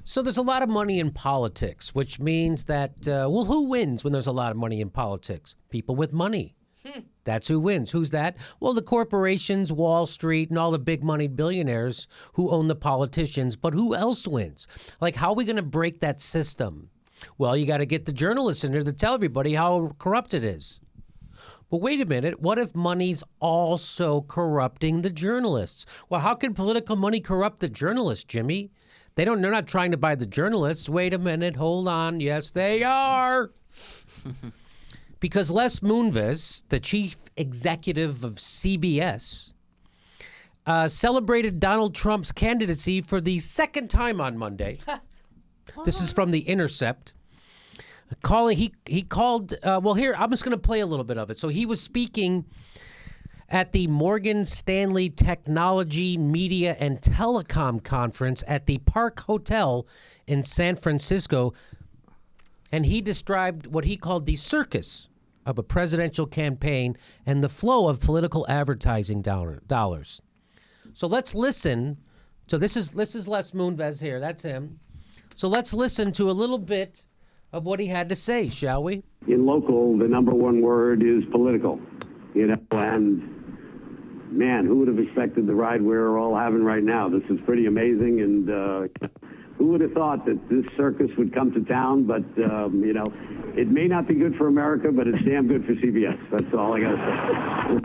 So there's a lot of money in politics, which means that, who wins when there's a lot of money in politics? People with money. That's who wins. Who's that? Well, the corporations, Wall Street, and all the big money billionaires who own the politicians. But who else wins? Like, how are we going to break that system? Well, you got to get the journalists in there to tell everybody how corrupt it is. But wait a minute. What if money's also corrupting the journalists? Well, how can political money corrupt the journalists, Jimmy? They're not trying to buy the journalists. Wait a minute. Hold on. Yes, they are. Because Les Moonves, the chief executive of CBS, celebrated Donald Trump's candidacy for the second time on Monday. This is from The Intercept. He called, here, I'm just going to play a little bit of it. So he was speaking at the Morgan Stanley Technology, Media, and Telecom Conference at the Park Hotel in San Francisco. And he described what he called the circus of a presidential campaign and the flow of political advertising dollars. So let's listen. So this is Les Moonves here. That's him. So let's listen to a little bit of what he had to say, shall we? In local, the number one word is political, and man, who would have expected the ride we're all having right now? This is pretty amazing, and who would have thought that this circus would come to town? But, it may not be good for America, but it's damn good for CBS. That's all I got to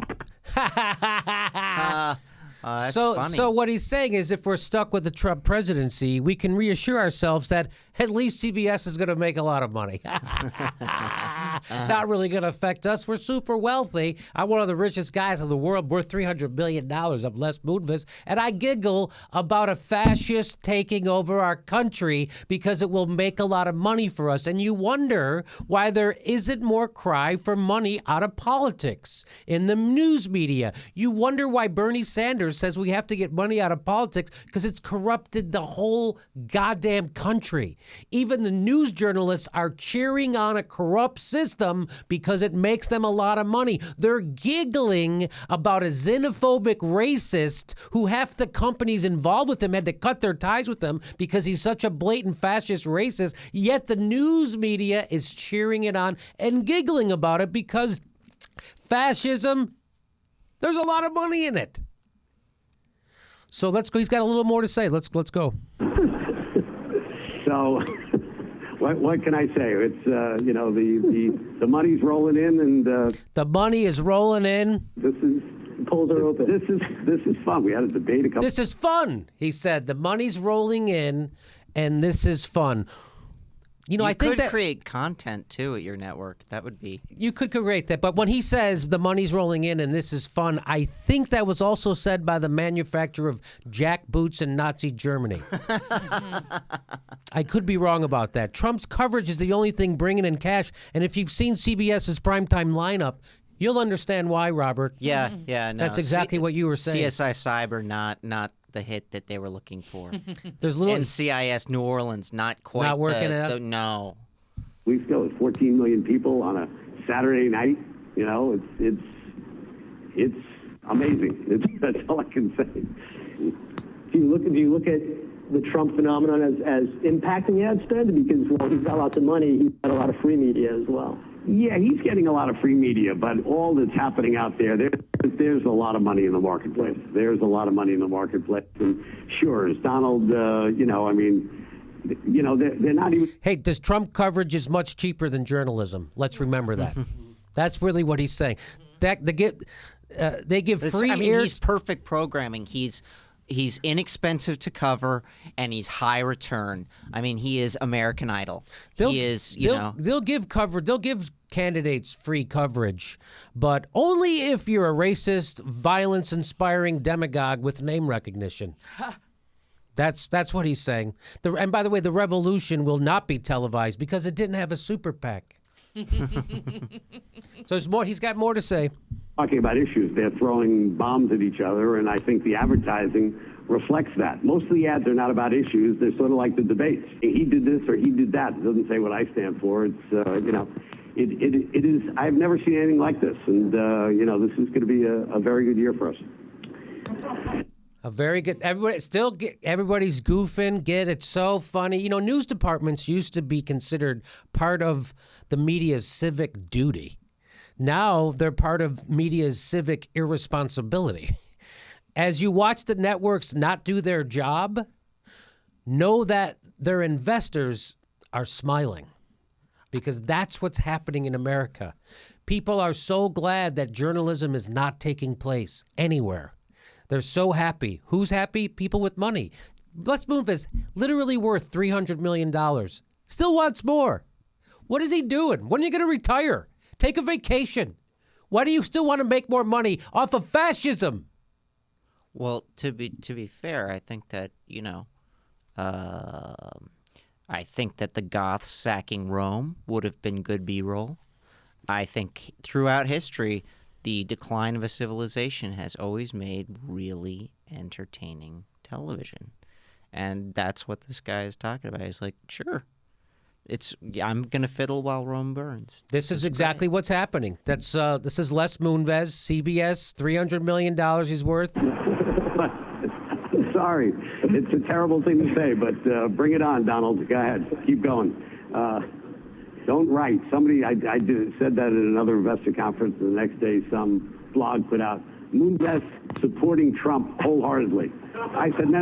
say. That's funny. So what he's saying is if we're stuck with the Trump presidency, we can reassure ourselves that at least CBS is going to make a lot of money. Not really going to affect us. We're super wealthy. I'm one of the richest guys in the world, worth $300 billion. I'm Les Moonves, and I giggle about a fascist taking over our country because it will make a lot of money for us. And you wonder why there isn't more cry for money out of politics in the news media. You wonder why Bernie Sanders says we have to get money out of politics because it's corrupted the whole goddamn country. Even the news journalists are cheering on a corrupt system because it makes them a lot of money. They're giggling about a xenophobic racist who half the companies involved with him had to cut their ties with him because he's such a blatant fascist racist, yet the news media is cheering it on and giggling about it because fascism, there's a lot of money in it. So let's go. He's got a little more to say. Let's go. So, what can I say? It's the money's rolling in, and the money is rolling in. Polls are open. This is fun. We had a debate a couple. This is fun. He said the money's rolling in, and this is fun. I think that create content too at your network. That would be. You could create that, but when he says the money's rolling in and this is fun, I think that was also said by the manufacturer of jack boots in Nazi Germany. I could be wrong about that. Trump's coverage is the only thing bringing in cash, and if you've seen CBS's primetime lineup, you'll understand why, Robert. Yeah. No. That's exactly what you were saying. CSI Cyber, not the hit that they were looking for. There's little NCIS New Orleans, not quite. Not working out. No. Weeks ago, it's 14 million people on a Saturday night. It's amazing. That's all I can say. Do you look at the Trump phenomenon as impacting ad spend? Because he's got lots of money, he's got a lot of free media as well. Yeah, he's getting a lot of free media, but all that's happening out there's a lot of money in the marketplace. There's a lot of money in the marketplace. And sure, is Donald, they're not even... Hey, this Trump coverage is much cheaper than journalism. Let's remember that. That's really what he's saying. They give free air... He's perfect programming. He's inexpensive to cover, and he's high return. I mean, he is American Idol. They'll give candidates free coverage, but only if you're a racist, violence-inspiring demagogue with name recognition. That's what he's saying. And by the way, the revolution will not be televised because it didn't have a super PAC. So there's more. He's got more to say. Talking about issues, they're throwing bombs at each other, and I think the advertising reflects that. Most of the ads are not about issues. They're sort of like the debates. He did this or he did that. It doesn't say what I stand for. It's, it is, I've never seen anything like this. And, this is going to be a very good year for us. A very good. Everybody's goofing. It's so funny. You know, news departments used to be considered part of the media's civic duty. Now they're part of media's civic irresponsibility. As you watch the networks not do their job, know that their investors are smiling, because that's what's happening in America. People are so glad that journalism is not taking place anywhere. They're so happy. Who's happy? People with money. Les Moonves is literally worth $300 million. Still wants more. What is he doing? When are you going to retire? Take a vacation. Why do you still want to make more money off of fascism? Well, to be fair, I think that, I think that the Goths sacking Rome would have been good B-roll. I think throughout history, the decline of a civilization has always made really entertaining television. And that's what this guy is talking about. He's like, sure, I'm going to fiddle while Rome burns. This is exactly what's happening. This is Les Moonves, CBS, $300 million he's worth. Sorry, it's a terrible thing to say, but bring it on, Donald. Go ahead, keep going. Don't write. Somebody, said that at another investor conference, and the next day some blog put out, Moonves supporting Trump wholeheartedly. I said, no.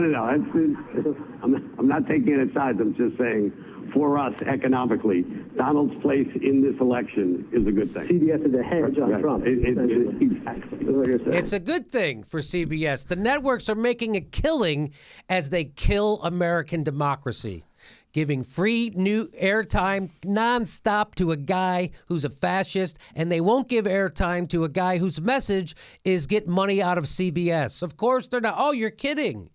I'm not taking any sides. I'm just saying, for us economically, Donald's place in this election is a good thing. CBS is a hedge on Trump. It's a good thing for CBS. The networks are making a killing as they kill American democracy, giving free new airtime nonstop to a guy who's a fascist, and they won't give airtime to a guy whose message is get money out of CBS. Of course they're not. Oh, you're kidding.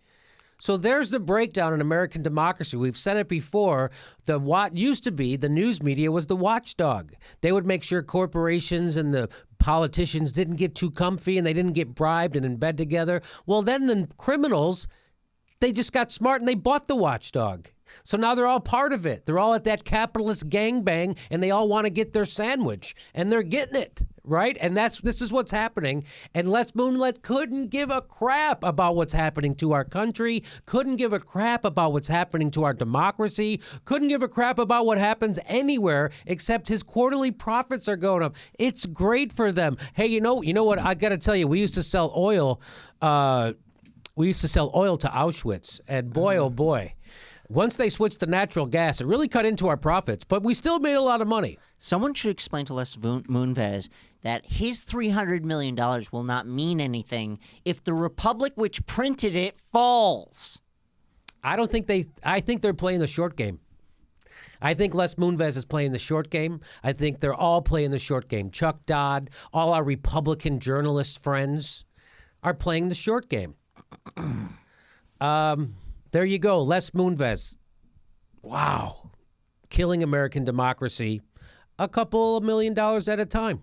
So there's the breakdown in American democracy. We've said it before. What used to be the news media was the watchdog. They would make sure corporations and the politicians didn't get too comfy and they didn't get bribed and in bed together. Well, then the criminals, they just got smart and they bought the watchdog. So now they're all part of it. They're all at that capitalist gangbang, and they all want to get their sandwich, and they're getting it, right? And this is what's happening. And Les Moonves couldn't give a crap about what's happening to our country, couldn't give a crap about what's happening to our democracy, couldn't give a crap about what happens anywhere except his quarterly profits are going up. It's great for them. Hey, you know what? I got to tell you, we used to sell oil. We used to sell oil to Auschwitz, and boy, oh boy. Once they switched to natural gas, it really cut into our profits, but we still made a lot of money. Someone should explain to Les Moonves that his $300 million will not mean anything if the republic which printed it falls. I think they're playing the short game. I think Les Moonves is playing the short game. I think they're all playing the short game. Chuck Dodd, all our Republican journalist friends are playing the short game. There you go, Les Moonves. Wow. Killing American democracy a couple of $1 million at a time.